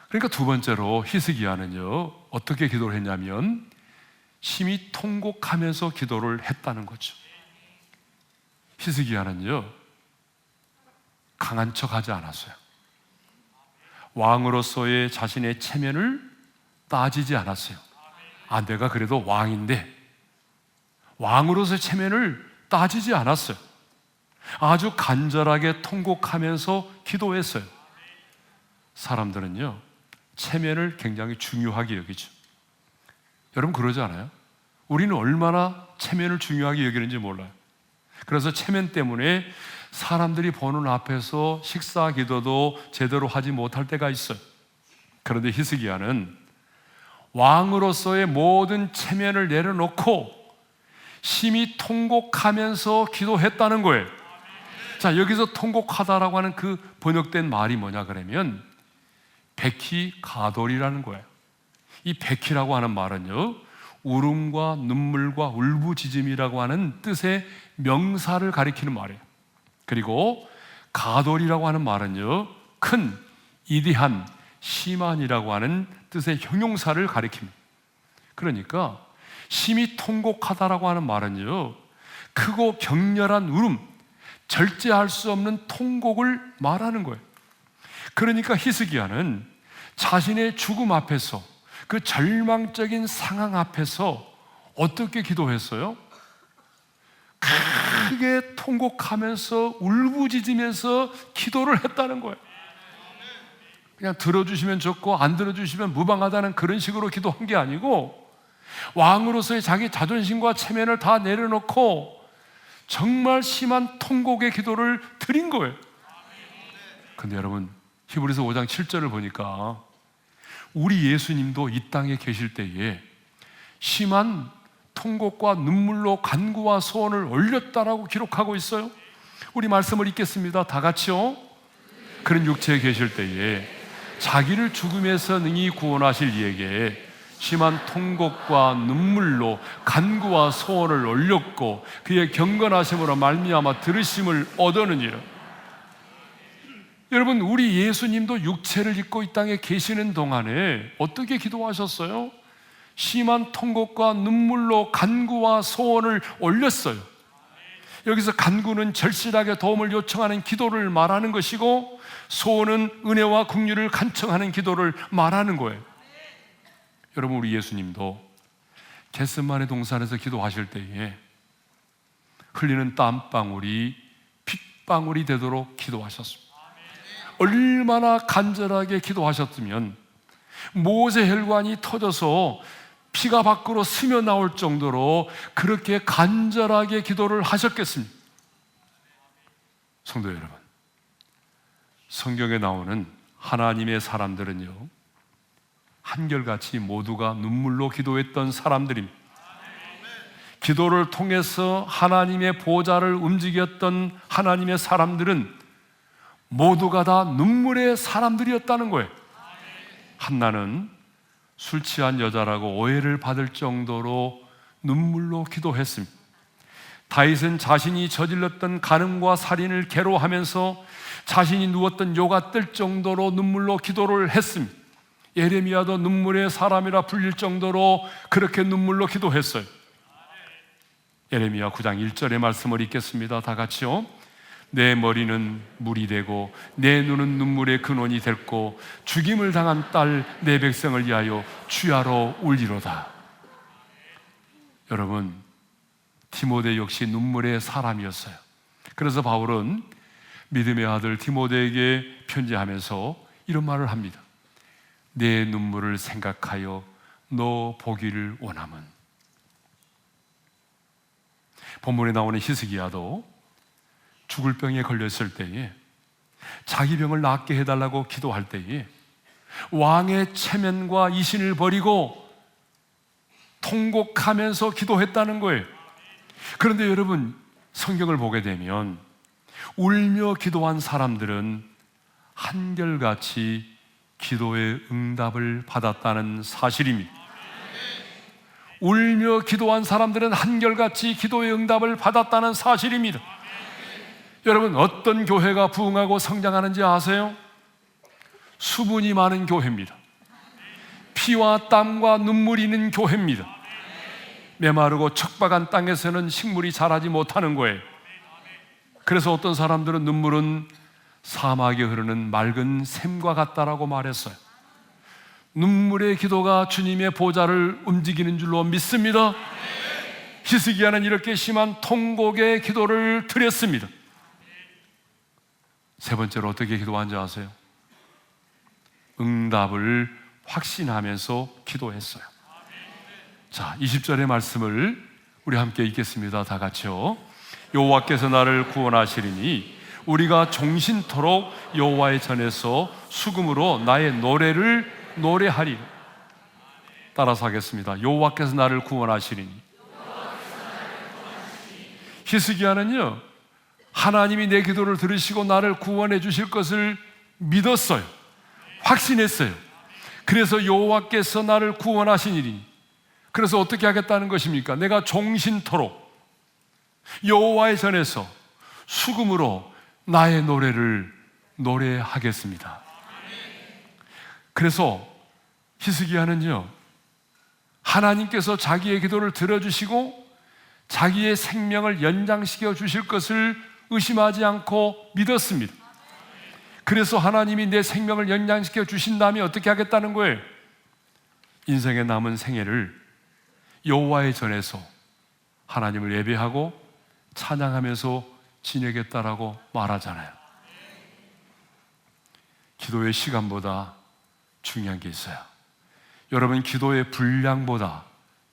그러니까 두 번째로 히스기야는요, 어떻게 기도를 했냐면 심히 통곡하면서 기도를 했다는 거죠. 히스기야는요, 강한 척하지 않았어요. 왕으로서의 자신의 체면을 따지지 않았어요. 아, 내가 그래도 왕인데, 왕으로서의 체면을 따지지 않았어요. 아주 간절하게 통곡하면서 기도했어요. 사람들은요, 체면을 굉장히 중요하게 여기죠. 여러분 그러지 않아요? 우리는 얼마나 체면을 중요하게 여기는지 몰라요. 그래서 체면 때문에 사람들이 보는 앞에서 식사 기도도 제대로 하지 못할 때가 있어요. 그런데 히스기야는 왕으로서의 모든 체면을 내려놓고 심히 통곡하면서 기도했다는 거예요. 자, 여기서 통곡하다라고 하는 그 번역된 말이 뭐냐 그러면 베키 가돌이라는 거예요. 이 베키라고 하는 말은요, 울음과 눈물과 울부짖음이라고 하는 뜻의 명사를 가리키는 말이에요. 그리고 가돌이라고 하는 말은요, 큰, 이디한, 심한이라고 하는 뜻의 형용사를 가리킵니다. 그러니까 심히 통곡하다라고 하는 말은요, 크고 격렬한 울음, 절제할 수 없는 통곡을 말하는 거예요. 그러니까 히스기야는 자신의 죽음 앞에서, 그 절망적인 상황 앞에서 어떻게 기도했어요? 크게 통곡하면서 울부짖으면서 기도를 했다는 거예요. 그냥 들어주시면 좋고 안 들어주시면 무방하다는 그런 식으로 기도한 게 아니고, 왕으로서의 자기 자존심과 체면을 다 내려놓고 정말 심한 통곡의 기도를 드린 거예요. 근데 여러분, 히브리서 5장 7절을 보니까 우리 예수님도 이 땅에 계실 때에 심한 통곡과 눈물로 간구와 소원을 올렸다라고 기록하고 있어요. 우리 말씀을 읽겠습니다. 다 같이요. 그런 육체에 계실 때에 자기를 죽음에서 능히 구원하실 이에게 심한 통곡과 눈물로 간구와 소원을 올렸고 그의 경건하심으로 말미암아 들으심을 얻었느니라. 여러분, 우리 예수님도 육체를 입고 이 땅에 계시는 동안에 어떻게 기도하셨어요? 심한 통곡과 눈물로 간구와 소원을 올렸어요. 여기서 간구는 절실하게 도움을 요청하는 기도를 말하는 것이고, 소원은 은혜와 긍휼을 간청하는 기도를 말하는 거예요. 여러분, 우리 예수님도 겟세마네 동산에서 기도하실 때에 흘리는 땀방울이 핏방울이 되도록 기도하셨습니다. 얼마나 간절하게 기도하셨으면 모세 혈관이 터져서 피가 밖으로 스며 나올 정도로 그렇게 간절하게 기도를 하셨겠습니까? 성도 여러분, 성경에 나오는 하나님의 사람들은요, 한결같이 모두가 눈물로 기도했던 사람들입니다. 기도를 통해서 하나님의 보좌를 움직였던 하나님의 사람들은 모두가 다 눈물의 사람들이었다는 거예요. 한나는 술 취한 여자라고 오해를 받을 정도로 눈물로 기도했습니다. 다윗은 자신이 저질렀던 간음과 살인을 괴로워하면서 자신이 누웠던 요가 뜰 정도로 눈물로 기도를 했습니다. 예레미야도 눈물의 사람이라 불릴 정도로 그렇게 눈물로 기도했어요. 예레미야 9장 1절의 말씀을 읽겠습니다. 다 같이요. 내 머리는 물이 되고 내 눈은 눈물의 근원이 됐고 죽임을 당한 딸 내 백성을 위하여 주야로 울리로다. 여러분, 디모데 역시 눈물의 사람이었어요. 그래서 바울은 믿음의 아들 디모데에게 편지하면서 이런 말을 합니다. 내 눈물을 생각하여 너 보기를 원함은. 본문에 나오는 히스기야도 죽을 병에 걸렸을 때에 자기 병을 낫게 해달라고 기도할 때에 왕의 체면과 이신을 버리고 통곡하면서 기도했다는 거예요. 그런데 여러분, 성경을 보게 되면 울며 기도한 사람들은 한결같이 기도의 응답을 받았다는 사실입니다. 울며 기도한 사람들은 한결같이 기도의 응답을 받았다는 사실입니다. 여러분, 어떤 교회가 부흥하고 성장하는지 아세요? 수분이 많은 교회입니다. 피와 땀과 눈물이 있는 교회입니다. 메마르고 척박한 땅에서는 식물이 자라지 못하는 거예요. 그래서 어떤 사람들은 눈물은 사막에 흐르는 맑은 샘과 같다라고 말했어요. 눈물의 기도가 주님의 보좌를 움직이는 줄로 믿습니다. 히스기야는 이렇게 심한 통곡의 기도를 드렸습니다. 세 번째로 어떻게 기도한지 아세요? 응답을 확신하면서 기도했어요. 자, 20절의 말씀을 우리 함께 읽겠습니다. 다 같이요. 여호와께서 나를 구원하시리니 우리가 종신토록 여호와의 전에서 수금으로 나의 노래를 노래하리라. 따라서 하겠습니다. 여호와께서 나를 구원하시리니. 히스기야는요, 하나님이 내 기도를 들으시고 나를 구원해 주실 것을 믿었어요. 확신했어요. 그래서 여호와께서 나를 구원하시니니. 그래서 어떻게 하겠다는 것입니까? 내가 종신토록 여호와의 전에서 수금으로 나의 노래를 노래하겠습니다. 그래서 히스기야는요, 하나님께서 자기의 기도를 들어주시고 자기의 생명을 연장시켜 주실 것을 의심하지 않고 믿었습니다. 그래서 하나님이 내 생명을 연장시켜 주신다면 어떻게 하겠다는 거예요? 인생의 남은 생애를 여호와의 전에서 하나님을 예배하고 찬양하면서 지내겠다라고 말하잖아요. 기도의 시간보다 중요한 게 있어요. 여러분, 기도의 분량보다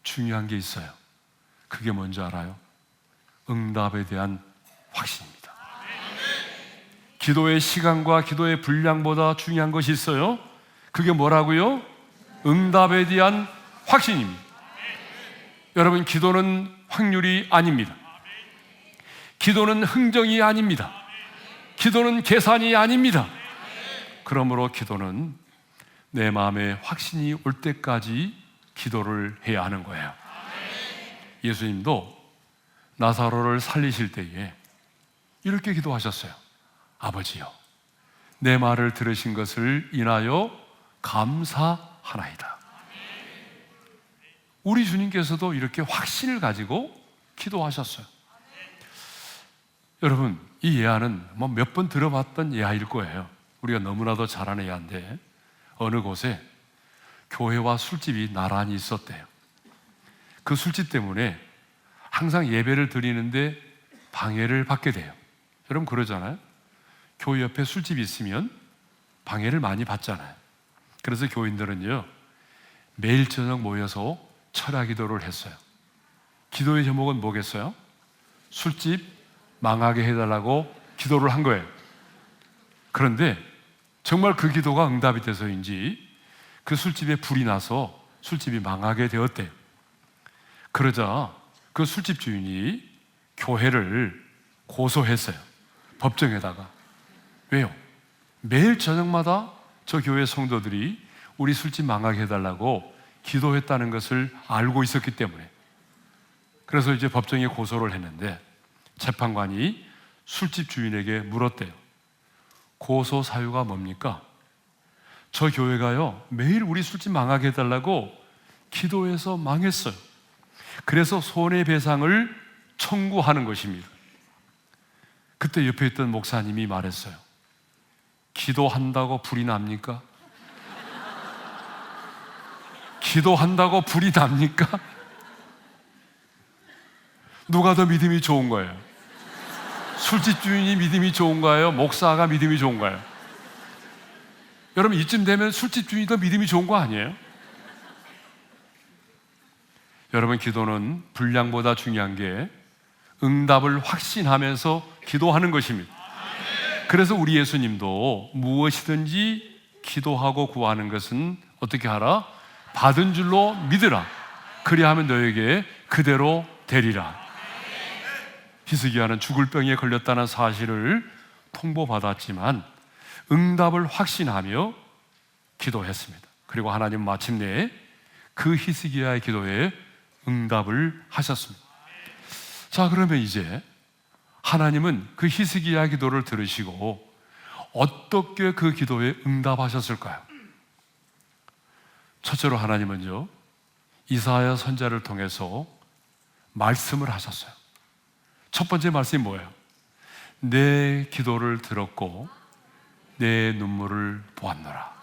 중요한 게 있어요. 그게 뭔지 알아요? 응답에 대한 확신입니다. 기도의 시간과 기도의 분량보다 중요한 것이 있어요. 그게 뭐라고요? 응답에 대한 확신입니다. 여러분, 기도는 확률이 아닙니다. 기도는 흥정이 아닙니다. 기도는 계산이 아닙니다. 그러므로 기도는 내 마음에 확신이 올 때까지 기도를 해야 하는 거예요. 예수님도 나사로를 살리실 때에 이렇게 기도하셨어요. 아버지요, 내 말을 들으신 것을 인하여 감사하나이다. 우리 주님께서도 이렇게 확신을 가지고 기도하셨어요. 여러분, 이 예화는 몇 번 들어봤던 예화일 거예요. 우리가 너무나도 잘 아는 예화인데, 어느 곳에 교회와 술집이 나란히 있었대요. 그 술집 때문에 항상 예배를 드리는데 방해를 받게 돼요. 여러분 그러잖아요. 교회 옆에 술집이 있으면 방해를 많이 받잖아요. 그래서 교인들은요, 매일 저녁 모여서 철야 기도를 했어요. 기도의 제목은 뭐겠어요? 술집 망하게 해달라고 기도를 한 거예요. 그런데 정말 그 기도가 응답이 돼서인지 그 술집에 불이 나서 술집이 망하게 되었대요. 그러자 그 술집 주인이 교회를 고소했어요. 법정에다가. 왜요? 매일 저녁마다 저 교회 성도들이 우리 술집 망하게 해달라고 기도했다는 것을 알고 있었기 때문에. 그래서 이제 법정에 고소를 했는데 재판관이 술집 주인에게 물었대요. 고소 사유가 뭡니까? 저 교회가요, 매일 우리 술집 망하게 해달라고 기도해서 망했어요. 그래서 손해배상을 청구하는 것입니다. 그때 옆에 있던 목사님이 말했어요. 기도한다고 불이 납니까? 기도한다고 불이 납니까? 누가 더 믿음이 좋은 거예요? 술집 주인이 믿음이 좋은가요? 목사가 믿음이 좋은가요? 여러분, 이쯤 되면 술집 주인이 더 믿음이 좋은 거 아니에요? 여러분, 기도는 분량보다 중요한 게 응답을 확신하면서 기도하는 것입니다. 그래서 우리 예수님도 무엇이든지 기도하고 구하는 것은 어떻게 하라? 받은 줄로 믿으라. 그리하면 너에게 그대로 되리라. 히스기야는 죽을 병에 걸렸다는 사실을 통보받았지만 응답을 확신하며 기도했습니다. 그리고 하나님은 마침내 그 히스기야의 기도에 응답을 하셨습니다. 자, 그러면 이제 하나님은 그 히스기야의 기도를 들으시고 어떻게 그 기도에 응답하셨을까요? 첫째로 하나님은요, 이사야 선지자를 통해서 말씀을 하셨어요. 첫 번째 말씀이 뭐예요? 내 기도를 들었고 내 눈물을 보았노라.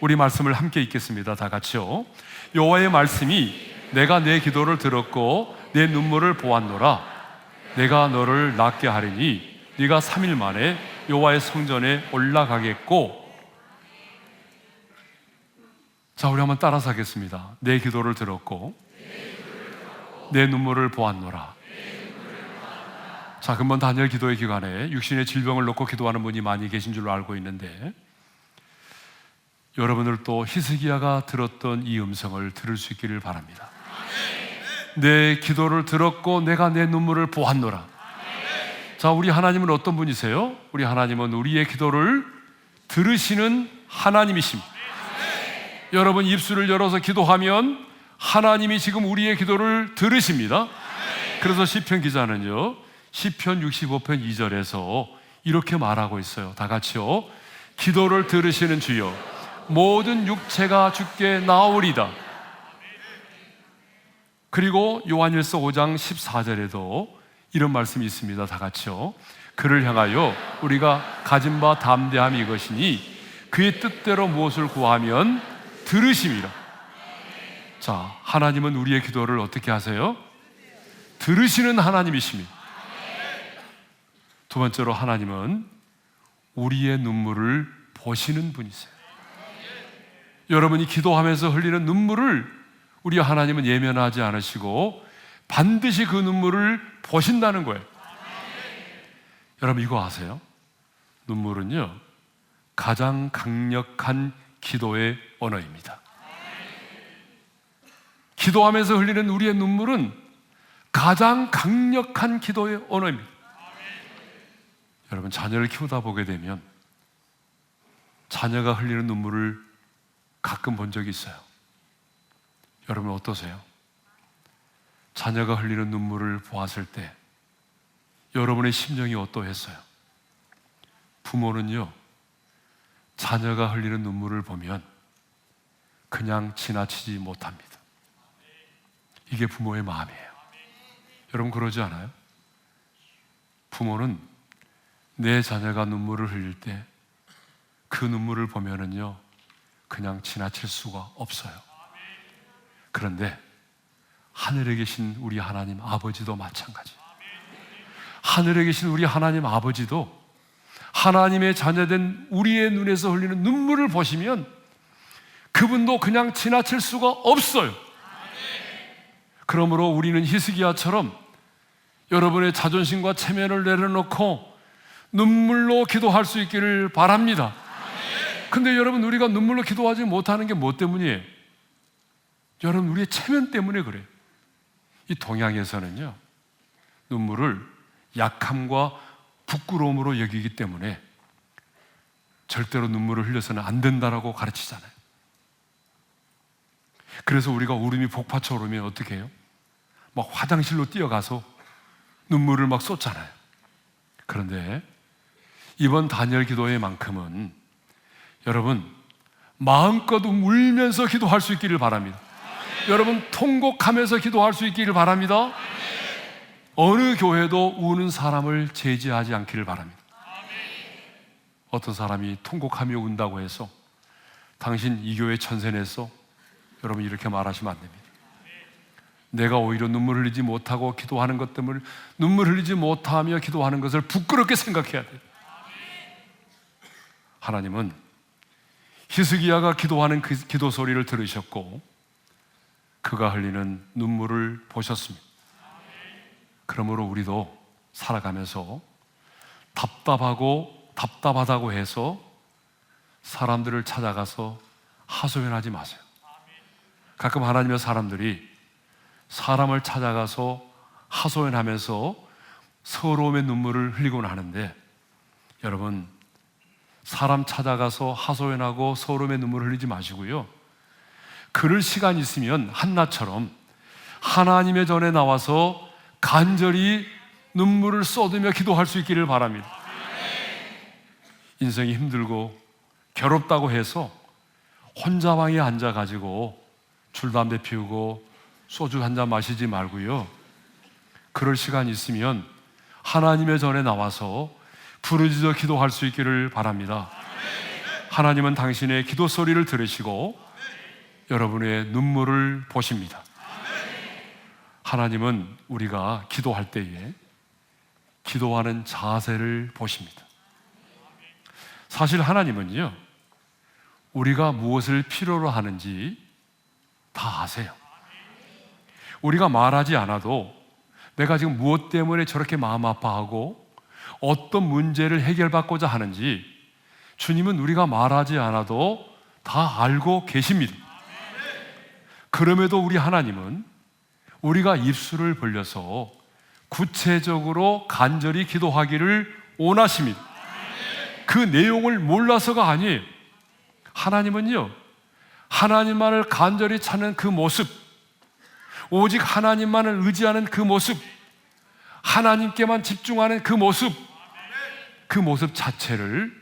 우리 말씀을 함께 읽겠습니다. 다 같이요. 여호와의 말씀이 내가 내 기도를 들었고 내 눈물을 보았노라. 내가 너를 낫게 하리니 네가 3일 만에 여호와의 성전에 올라가겠고. 자, 우리 한번 따라서 하겠습니다. 내 기도를 들었고 내 눈물을 보았노라. 자, 금번 다니엘 기도의 기간에 육신의 질병을 놓고 기도하는 분이 많이 계신 줄로 알고 있는데, 여러분들도 히스기야가 들었던 이 음성을 들을 수 있기를 바랍니다. 내 기도를 들었고 내가 내 눈물을 보았노라. 자, 우리 하나님은 어떤 분이세요? 우리 하나님은 우리의 기도를 들으시는 하나님이십니다. 여러분, 입술을 열어서 기도하면 하나님이 지금 우리의 기도를 들으십니다. 그래서 시편 기자는요, 시편 65편 2절에서 이렇게 말하고 있어요. 다 같이요. 기도를 들으시는 주여, 모든 육체가 주께 나오리다. 그리고 요한일서 5장 14절에도 이런 말씀이 있습니다. 다 같이요. 그를 향하여 우리가 가진 바 담대함이 이것이니 그의 뜻대로 무엇을 구하면 들으심이라. 자, 하나님은 우리의 기도를 어떻게 하세요? 들으시는 하나님이십니다. 두 번째로 하나님은 우리의 눈물을 보시는 분이세요. 여러분이 기도하면서 흘리는 눈물을 우리 하나님은 예면하지 않으시고 반드시 그 눈물을 보신다는 거예요. 여러분, 이거 아세요? 눈물은요, 가장 강력한 기도의 언어입니다. 기도하면서 흘리는 우리의 눈물은 가장 강력한 기도의 언어입니다. 여러분, 자녀를 키우다 보게 되면 자녀가 흘리는 눈물을 가끔 본 적이 있어요. 여러분, 어떠세요? 자녀가 흘리는 눈물을 보았을 때 여러분의 심정이 어떠했어요? 부모는요, 자녀가 흘리는 눈물을 보면 그냥 지나치지 못합니다. 이게 부모의 마음이에요. 여러분, 그러지 않아요? 부모는 내 자녀가 눈물을 흘릴 때 그 눈물을 보면은요, 그냥 지나칠 수가 없어요. 그런데 하늘에 계신 우리 하나님 아버지도 마찬가지. 하늘에 계신 우리 하나님 아버지도 하나님의 자녀된 우리의 눈에서 흘리는 눈물을 보시면 그분도 그냥 지나칠 수가 없어요. 그러므로 우리는 히스기야처럼 여러분의 자존심과 체면을 내려놓고 눈물로 기도할 수 있기를 바랍니다. 근데 여러분, 우리가 눈물로 기도하지 못하는 게 뭐 때문이에요? 여러분, 우리의 체면 때문에 그래요. 이 동양에서는요, 눈물을 약함과 부끄러움으로 여기기 때문에 절대로 눈물을 흘려서는 안 된다라고 가르치잖아요. 그래서 우리가 울음이 복파쳐 오르면 어떻게 해요? 막 화장실로 뛰어가서 눈물을 막 쏟잖아요. 그런데 이번 다니엘 기도의 만큼은 여러분 마음껏 울면서 기도할 수 있기를 바랍니다. 여러분 통곡하면서 기도할 수 있기를 바랍니다. 어느 교회도 우는 사람을 제지하지 않기를 바랍니다. 어떤 사람이 통곡하며 운다고 해서 당신 이 교회 천세냈어? 여러분 이렇게 말하시면 안 됩니다. 내가 오히려 눈물 흘리지 못하고 기도하는 것 때문에 눈물 흘리지 못하며 기도하는 것을 부끄럽게 생각해야 돼요. 하나님은 히스기야가 기도하는 그 기도 소리를 들으셨고 그가 흘리는 눈물을 보셨습니다. 그러므로 우리도 살아가면서 답답하다고 해서 사람들을 찾아가서 하소연하지 마세요. 가끔 하나님의 사람들이 사람을 찾아가서 하소연하면서 서러움의 눈물을 흘리곤 하는데, 여러분 사람 찾아가서 하소연하고 서러움의 눈물을 흘리지 마시고요, 그럴 시간 있으면 한나처럼 하나님의 전에 나와서 간절히 눈물을 쏟으며 기도할 수 있기를 바랍니다. 인생이 힘들고 괴롭다고 해서 혼자 방에 앉아가지고 줄 담배 피우고 소주 한 잔 마시지 말고요, 그럴 시간 있으면 하나님의 전에 나와서 부르짖어 기도할 수 있기를 바랍니다. 하나님은 당신의 기도 소리를 들으시고 여러분의 눈물을 보십니다. 하나님은 우리가 기도할 때에 기도하는 자세를 보십니다. 사실 하나님은요, 우리가 무엇을 필요로 하는지 다 아세요. 우리가 말하지 않아도 내가 지금 무엇 때문에 저렇게 마음 아파하고 어떤 문제를 해결받고자 하는지 주님은 우리가 말하지 않아도 다 알고 계십니다. 그럼에도 우리 하나님은 우리가 입술을 벌려서 구체적으로 간절히 기도하기를 원하십니다. 그 내용을 몰라서가 아니에요. 하나님은요, 하나님만을 간절히 찾는 그 모습, 오직 하나님만을 의지하는 그 모습, 하나님께만 집중하는 그 모습, 그 모습 자체를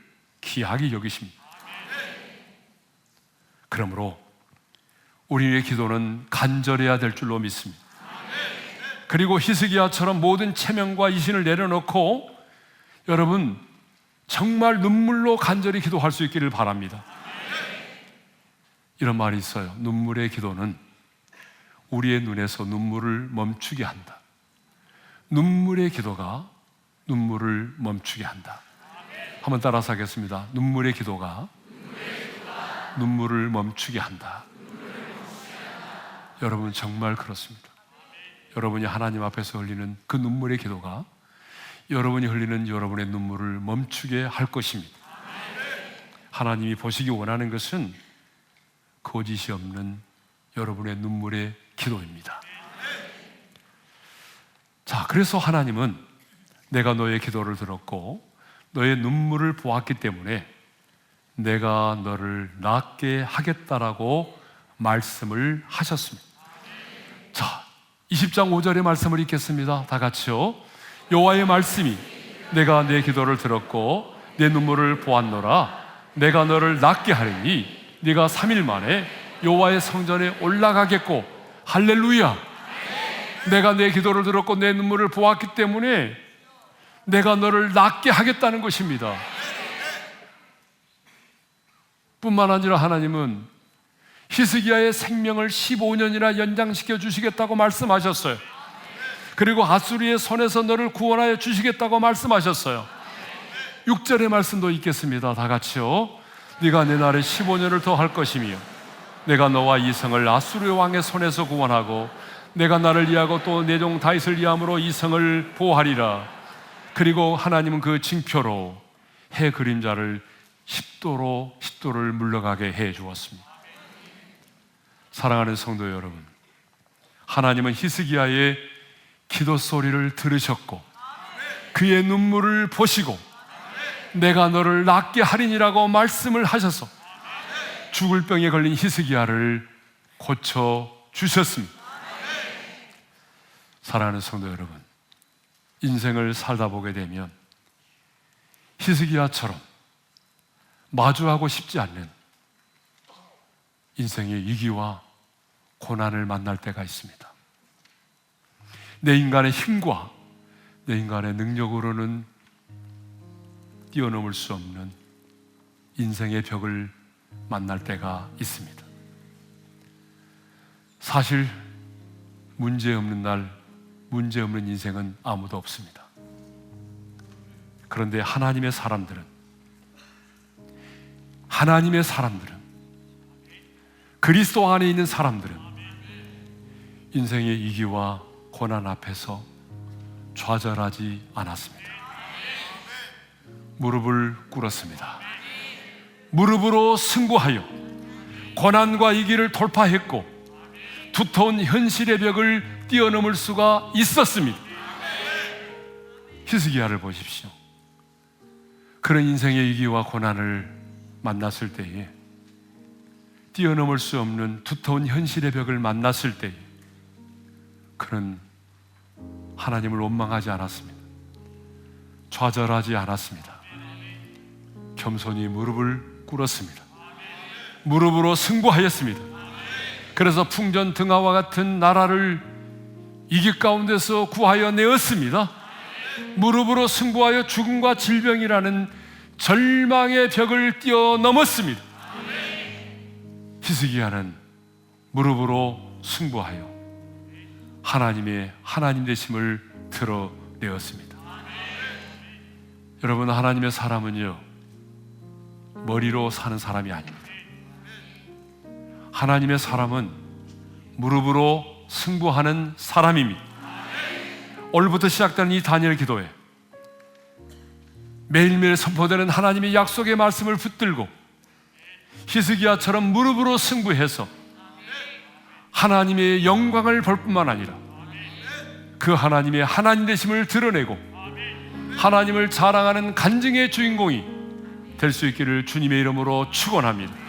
귀하게 여기십니다. 그러므로 우리의 기도는 간절해야 될 줄로 믿습니다. 그리고 히스기야처럼 모든 체면과 이신을 내려놓고 여러분 정말 눈물로 간절히 기도할 수 있기를 바랍니다. 이런 말이 있어요. 눈물의 기도는 우리의 눈에서 눈물을 멈추게 한다. 눈물의 기도가 눈물을 멈추게 한다. 한번 따라서 하겠습니다. 눈물의 기도가 눈물을 멈추게 한다. 여러분 정말 그렇습니다. 여러분이 하나님 앞에서 흘리는 그 눈물의 기도가 여러분이 흘리는 여러분의 눈물을 멈추게 할 것입니다. 하나님이 보시기 원하는 것은 거짓이 없는 여러분의 눈물의 기도입니다. 자, 그래서 하나님은 내가 너의 기도를 들었고 너의 눈물을 보았기 때문에 내가 너를 낫게 하겠다라고 말씀을 하셨습니다. 자, 20장 5절의 말씀을 읽겠습니다. 다 같이요. 여호와의 말씀이 내가 내 기도를 들었고 내 눈물을 보았노라. 내가 너를 낫게 하리니 네가 3일 만에 여호와의 성전에 올라가겠고. 할렐루야. 내가 내 기도를 들었고 내 눈물을 보았기 때문에 내가 너를 낫게 하겠다는 것입니다. 뿐만 아니라 하나님은 히스기야의 생명을 15년이나 연장시켜 주시겠다고 말씀하셨어요. 그리고 아수리의 손에서 너를 구원하여 주시겠다고 말씀하셨어요. 6절의 말씀도 읽겠습니다. 다 같이요. 네가 내 날에 15년을 더 할 것이며 내가 너와 이성을 아수르 왕의 손에서 구원하고 내가 나를 위하고 또 내 종 다윗을 위함으로 이성을 보호하리라. 그리고 하나님은 그 징표로 해 그림자를 10도를 물러가게 해 주었습니다. 사랑하는 성도 여러분, 하나님은 히스기야의 기도 소리를 들으셨고 그의 눈물을 보시고 내가 너를 낫게 하리니라고 말씀을 하셔서 죽을 병에 걸린 히스기야를 고쳐 주셨습니다. 사랑하는 성도 여러분, 인생을 살다 보게 되면 히스기야처럼 마주하고 싶지 않는 인생의 위기와 고난을 만날 때가 있습니다. 내 인간의 힘과 내 인간의 능력으로는 뛰어넘을 수 없는 인생의 벽을 만날 때가 있습니다. 사실 문제 없는 날, 문제 없는 인생은 아무도 없습니다. 그런데 하나님의 사람들은 그리스도 안에 있는 사람들은 인생의 위기와 고난 앞에서 좌절하지 않았습니다. 무릎을 꿇었습니다. 무릎으로 승부하여 고난과 위기를 돌파했고 두터운 현실의 벽을 뛰어넘을 수가 있었습니다. 히스기야를 보십시오. 그런 인생의 위기와 고난을 만났을 때에, 뛰어넘을 수 없는 두터운 현실의 벽을 만났을 때에 그는 하나님을 원망하지 않았습니다. 좌절하지 않았습니다. 겸손히 무릎을 꿇었습니다. 무릎으로 승부하였습니다. 그래서 풍전등화와 같은 나라를 위기 가운데서 구하여 내었습니다. 무릎으로 승부하여 죽음과 질병이라는 절망의 벽을 뛰어넘었습니다. 히스기야는 무릎으로 승부하여 하나님의 하나님 되심을 드러내었습니다. 여러분, 하나님의 사람은요, 머리로 사는 사람이 아닙니다. 하나님의 사람은 무릎으로 승부하는 사람입니다. 오늘부터 시작되는 이 다니엘 기도회, 매일매일 선포되는 하나님의 약속의 말씀을 붙들고 히스기야처럼 무릎으로 승부해서 하나님의 영광을 볼 뿐만 아니라 그 하나님의 하나님 되심을 드러내고 하나님을 자랑하는 간증의 주인공이 될 수 있기를 주님의 이름으로 축원합니다.